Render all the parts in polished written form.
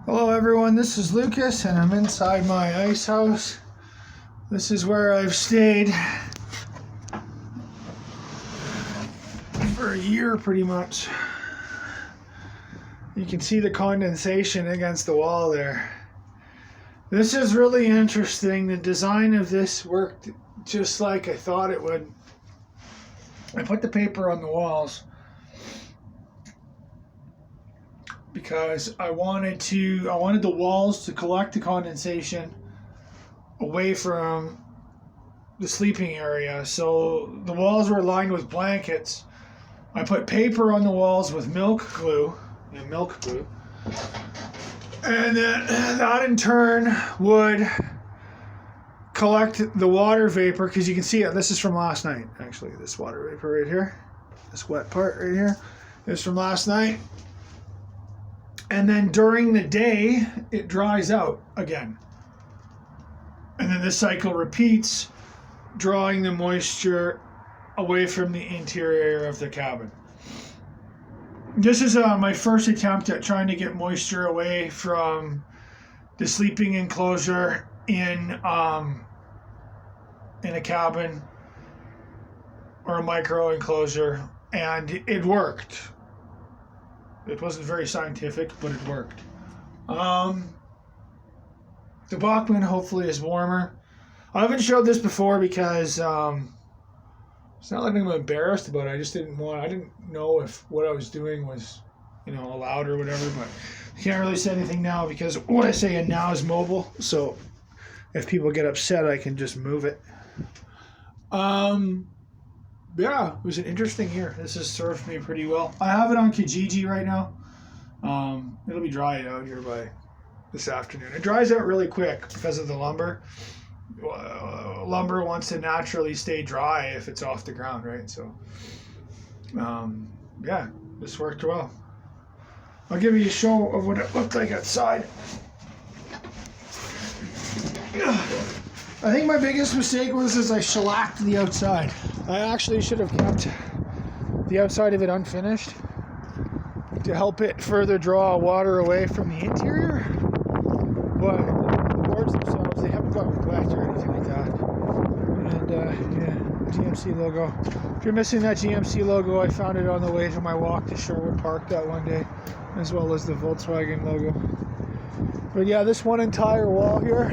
Hello everyone, this is Lucas and I'm inside my ice house. This is where I've stayed for a year pretty much. You can see the condensation against the wall there. This is really interesting. The design of this worked just like I thought it would. I put the paper on the walls because I wanted the walls to collect the condensation away from the sleeping area. So the walls were lined with blankets. I put paper on the walls with milk glue, and then that in turn would collect the water vapor, because you can see it. This is from last night, actually. This water vapor right here, this wet part right here, is from last night. And then during the day, it dries out again. And then this cycle repeats, drawing the moisture away from the interior of the cabin. This is my first attempt at trying to get moisture away from the sleeping enclosure in a cabin or a micro enclosure, and it worked. It wasn't very scientific, but it worked. The Bachman hopefully is warmer. I haven't showed this before because it's not like I'm embarrassed about it. I didn't know if what I was doing was, allowed or whatever, but I can't really say anything now because what I say now is mobile. So if people get upset, I can just move it. Yeah, it was an interesting year. This has served me pretty well. I have it on Kijiji right now. It'll be dry out here by this afternoon. It dries out really quick because of the lumber. Lumber wants to naturally stay dry if it's off the ground, right? So, yeah, this worked well. I'll give you a show of what it looked like outside. I think my biggest mistake was I shellacked the outside. I actually should have kept the outside of it unfinished to help it further draw water away from the interior. But the boards themselves, they haven't gotten wet or anything like that. And yeah, GMC logo. If you're missing that GMC logo, I found it on the way to my walk to Sherwood Park that one day, as well as the Volkswagen logo. But yeah, this one entire wall here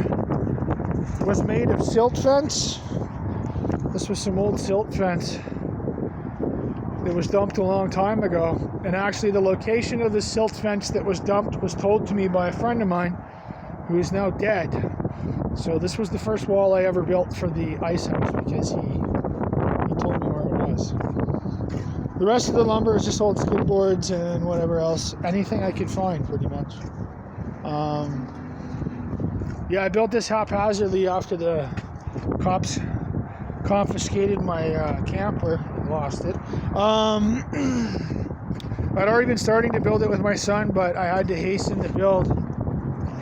was made of silt fence. This was some old silt fence that was dumped a long time ago. And actually the location of the silt fence that was dumped was told to me by a friend of mine who is now dead. So this was the first wall I ever built for the ice house because he told me where it was. The rest of the lumber is just old skid boards and whatever else. Anything I could find, pretty much. Yeah, I built this haphazardly after the cops confiscated my camper and lost it. I'd already been starting to build it with my son, but I had to hasten the build,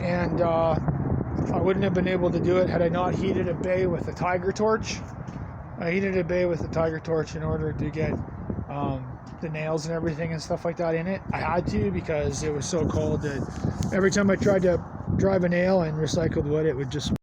and I wouldn't have been able to do it had I not heated a bay with a tiger torch. I heated a bay with a tiger torch in order to get the nails and everything and stuff like that in it. I had to because it was so cold that every time I tried to drive a nail in recycled wood, it would just